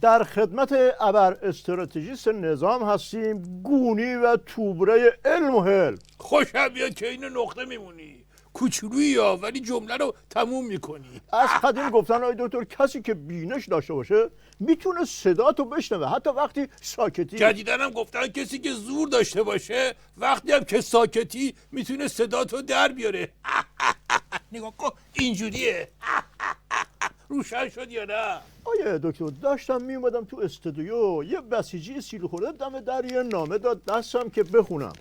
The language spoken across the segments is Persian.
در خدمت ابر استراتژیست نظام هستیم، گونی و توبره علم و حلم. خوشم بیاد که این نقطه میمونی، کوچولویی ها ولی جمله رو تموم میکنی. از قدیم گفتن آقای دکتر کسی که بینش داشته باشه میتونه صداتو بشنوه حتی وقتی ساکتی. جدیدن هم گفتن کسی که زور داشته باشه وقتی هم که ساکتی میتونه صداتو در بیاره. نگاه کن اینجوریه. روشن شد یا نه؟ آیه دکتر داشتم میومدم تو استودیو، یه بسیجی سیلی خورده دم در یه نامه داد دستم که بخونم.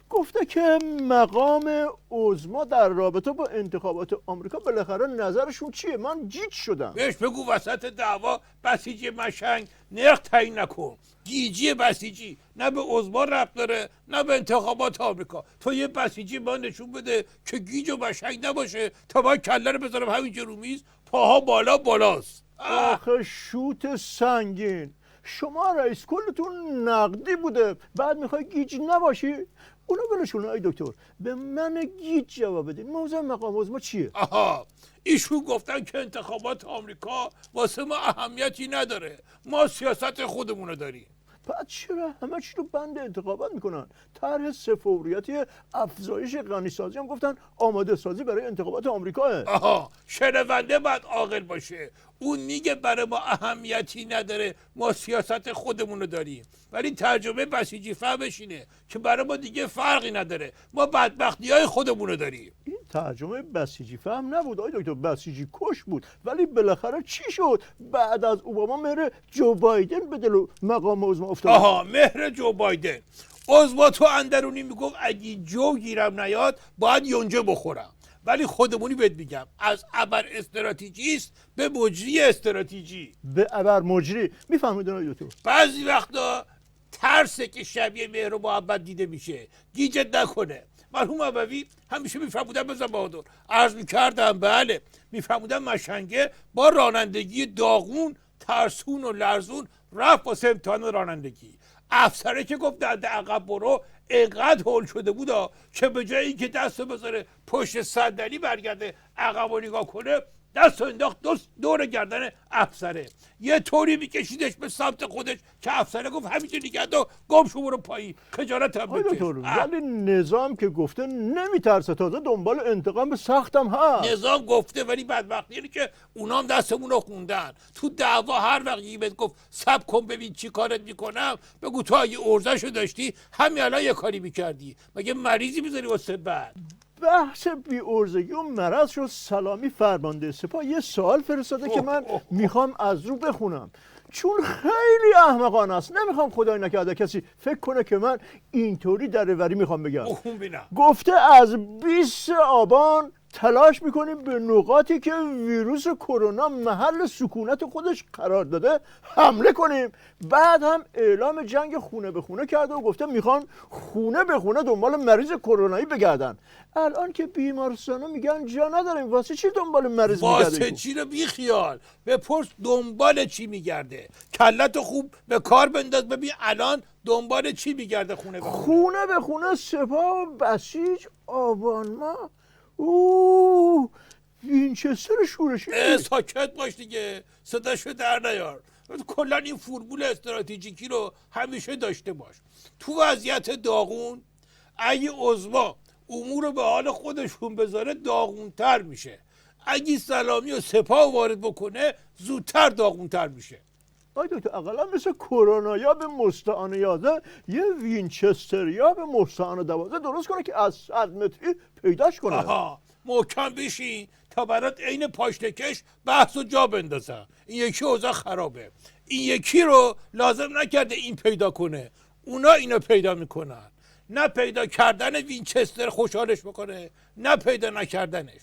گفته که مقام عظما در رابطه با انتخابات آمریکا بالاخره نظرشون چیه؟ من گیج شدم. بهش بگو وسط دعوا بسیجی مشنگ نرخ تعیین نکن. گیجی بسیجی نه به عظما ربط داره نه به انتخابات آمریکا. تو یه بسیجی ما نشون بده که گیج و مشنگ نباشه تا باید کله رو بذارم همینجا رو میز، پاها بالا بالاست. آخه شوت سنگین، شما رئیس کلتون نقدی بوده بعد میخوای گیج نباشی؟ اونا ولشون. ای دکتر به من گیج جواب بدین، موضوع مقام عظما چیه؟ آها، ایشون گفتن که انتخابات آمریکا واسه ما اهمیتی نداره، ما سیاست خودمونو داریم. بعد چرا همه چی رو بند انتخابات میکنن؟ طرح سفوریتی افزایش غنیسازی هم گفتن آماده سازی برای انتخابات آمریکاه. آها، شنونده باید عاقل باشه. اون میگه برای ما اهمیتی نداره، ما سیاست خودمونو داریم، ولی ترجمه بسیجی فهمش اینه که برای ما دیگه فرقی نداره، ما بدبختی های خودمونو داریم. این ترجمه بسیجی فهم نبود آقای دکتر، بسیجی کش بود. ولی بالاخره چی شد؟ بعد از اوباما مهر جو بایدن به دل مقام عظما افتاد. آها، مهر جو بایدن. عظما تو اندرونی میگفت اگه جو گیرم نیاد باید یونجه بخورم، ولی خودمونی بهت میگم از ابر استراتژیست به مجری استراتژی. به ابر مجری میفهمیدن آقای دکتر؟ بعضی وقتا ترسه که شبیه مهر و محبت دیده میشه، گیجت نکنه. مرحوم ابوی همیشه میفرمودن بزن بهادر، عرض میکردم بله، میفرمودن مشنگه با رانندگی داغون ترسون و لرزون رفت واسه امتحان رانندگی. افسره که گفت در عقب برو اینقدر هول شده بودا که به جای اینکه دستو بذاره پشت صندلی برگرده عقب و نگاه کنه، دستو انداخت دور گردن افسره، یه طوری میکشیدش به سمت خودش که افسره گفت همینجا نگه دار، گم شو برو پایین، خجالت هم بکش. ولی نظام که گفته نمیترسه، تازه دنبال انتقام سختم هست. نظام گفته ولی بدبختی اینه که اونام دستمون رو خوندن. تو دعوا هر وقت یکی گفت صبر کن ببین چی کارت میکنم، بگو تو اگه ارزشو داشتی همین الان یه کاری میکردی، مگه مریضی میذاری واسه بعد؟ بحث بی ارزگی و مرض شد. سلامی فرمانده سپاه یه سوال فرستاده که من میخوام از رو بخونم، چون خیلی احمقانه است. نمیخوام خدای نکرده کسی فکر کنه که من اینطوری دربری میخوام بگم. گفته از 20 آبان تلاش میکنیم به نقاطی که ویروس کرونا محل سکونت خودش قرار داده حمله کنیم. بعد هم اعلام جنگ خونه به خونه کرده و گفته میخوان خونه به خونه دنبال مریض کرونایی بگردن. الان که بیمارستانا میگن جا نداریم، واسه چی دنبال مریض میگرده؟ واسه چی رو بی خیال بپرس دنبال چی میگرده. کلتو خوب به کار بنداز ببین الان دنبال چی میگرده خونه به خونه. خونه به خونه سپاه بسیج آبان ما. وینچستر شورشی. ساکت باش دیگه، صداشو در نیار. کلا این فرمول استراتژیکی رو همیشه داشته باش. تو وضعیت داغون اگه عظما امور رو به حال خودشون بذاره داغونتر میشه، اگه سلامی و سپاه وارد بکنه زودتر داغونتر میشه. آی دکتر اقلا مثل کرونا یا به مستعان 11 یه وینچستر یا به مستعان 12 درست کنه که از 100 متری پیداش کنه. آها، محکم بشین تا برات عین پاشنکش بحث و جا بندازم. این یکی اوضاع خرابه، این یکی رو لازم نکرده این پیدا کنه، اونا اینو پیدا میکنن. نه پیدا کردن وینچستر خوشحالش بکنه نه پیدا نکردنش.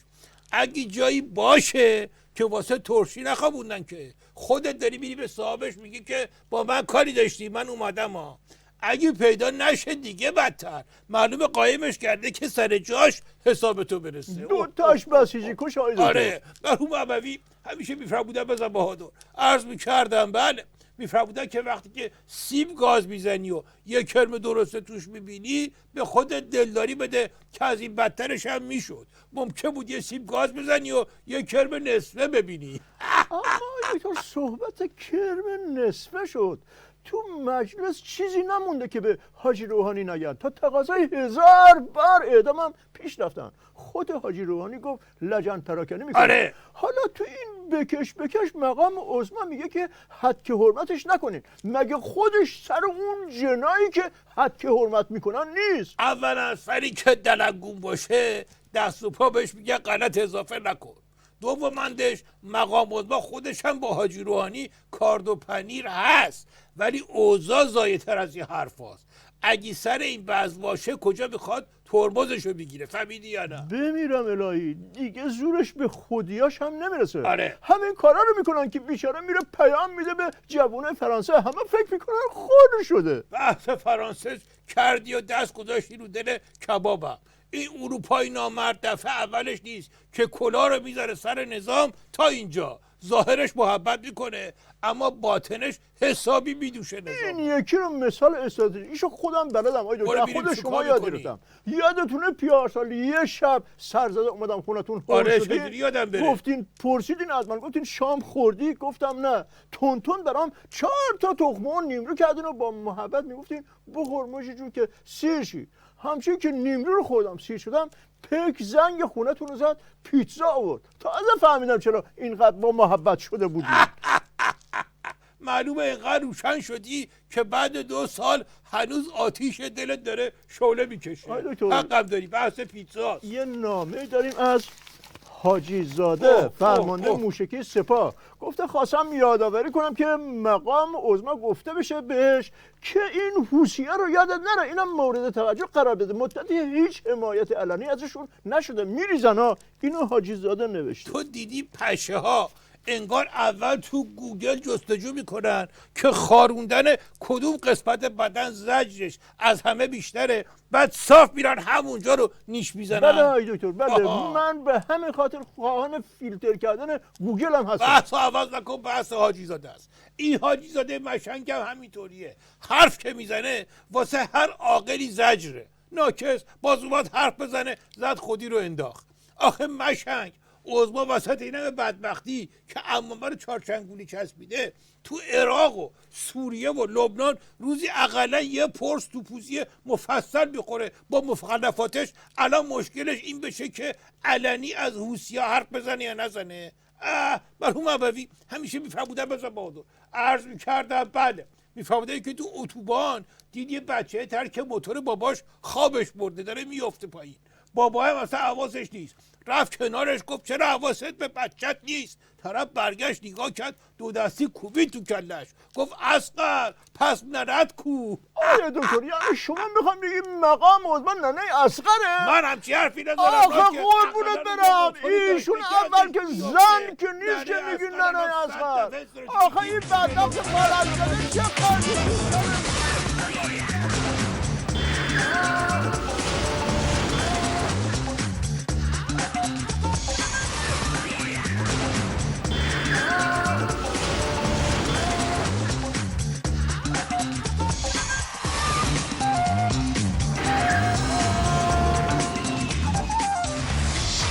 اگه جایی باشه که واسه ترشی نخوابوندن که خودت داری میری به صاحبش میگی که با من کاری داشتی من اومدم ها. اگه پیدا نشه دیگه بدتر، معلومه قایمش کرده که سر جاش حسابتو برسه. دو تاش بسیجی کش آیده. آره، مرحوم ابوی همیشه میفرمودن بزن بهادر، عرض میکردم بله، میفرمودن که وقتی که سیب گاز میزنی و یه کرم درسته توش میبینی به خودت دلداری بده که از این بدترش هم میشد. ممکن بود یه سیب گاز بزنی و یه کرم نصفه ببینی. اما دکتر صحبت کرم نصفه شد. تو مجلس چیزی نمونده که به حاجی روحانی نگن. تا تقاضای 1000 بار اعدامم پیش رفتن. خود حاجی روحانی گفت لجن پراکنی میکنه. آره. حالا تو این بکش مقام عظما میگه که حد که حرمتش نکنین. مگه خودش سر اون جنایی که حد که حرمت میکنن نیست؟ اولا سری که دلنگون باشه دست و پا بهش میگه غلط اضافه نکن. دومندش مقام عظما خودش هم با حاجی روحانی کارد و پنیر هست، ولی اوضاع زایدتر از این حرف هست. اگه سر این بحث باشه کجا میخواد ترمزشو بگیره؟ فهمیدی یا نه؟ بمیرم الهی دیگه زورش به خودیاش هم نمیرسه. آره. همین کارا رو میکنن که بیچاره میره پیام میده به جوونه فرانسه، همه فکر میکنن خود شده. بحث فرانسه کردی و دست گذاشتی رو دل کبابم. این اروپایی نامرد دفعه اولش نیست که کلاه رو میذاره سر نظام. تا اینجا ظاهرش محبت میکنه اما باطنش حسابی میدوشه نظام. این یکی رو مثال استراتژیشو خودم بلدم. آقای دکتر خود شما یاد گرفتم. یادتونه پیارسال یه شب سرزده اومدم خونتون آره شدی؟ یادم بره. گفتین پرسیدین از من، گفتین شام خوردی؟ گفتم نه. تون برام 4 تا تخمه و نیمرو کردین و با محبت میگفتین بخور موشی جون که سیر شی. همچنین که نیمرو رو خوردم سیر شدم، پک زنگ خونتون رو زد پیتزا آورد. تازه فهمیدم چرا اینقدر با محبت شده بودی. معلومه اینقدر روشن شدی که بعد 2 سال هنوز آتیش دلت داره شعله میکشه. حقم داری. بحث پیتزاست. یه نامه داریم از حاجی زاده فرمانده موشکی سپاه. گفته خواستم یادآوری کنم که مقام عظما گفته بشه بهش که این حوثیه رو یادت نره، اینم مورد توجه قرار بده. مدتی هیچ حمایت علنی ازشون نشده، میریزن ها. اینو حاجی زاده نوشته. تو دیدی پشه ها انگار اول تو گوگل جستجو میکنن که خاروندن کدوم قسمت بدن زجرش از همه بیشتره، بعد صاف میرن همونجا رو نیش میزنن. بله آقای دکتر، بله. من به همین خاطر خواهان فیلتر کردن گوگل هم هستم. بحث عوض نکن، بحث حاجی زاده است. این حاجی زاده مشنگ هم همینطوریه. حرف که میزنه واسه هر عاقلی زجره. ناکس باز اومد حرف بزنه زد خودی رو انداخت. آخه مشنگ عظما وسط اینم بدبختی که عمامه رو چارچنگولی چسبیده تو عراق و سوریه و لبنان روزی اقلا یه پرس توپوزی مفصل میخوره با مخلفاتش. الان مشکلش این بشه که علنی از حوثی‌ها حرف بزنه یا نزنه. مرحوم ابوی همیشه میفرمودن بزن بهادر. عرض میکردم بله، میفرمودن که تو اتوبان دید یه بچه ترک موتور باباش خوابش برده داره میفته پایین. بابا هم اصلا حواسش نیست، رفت کنارش گفت چرا حواست به بچت نیست؟ طرف برگشت نگاه کرد 2 دستی کوبید تو کلش، گفت اصغر پس ننت کو. آره دکتر، یعنی شما میخوام بگید مقام عظما ننه اصغره؟ من همچی حرفی ندارم. آخه قربونت برم، ایشون اول که زن که نیست که میگی ننه اصغر. آخه این بدبخت مالک شده چه کاری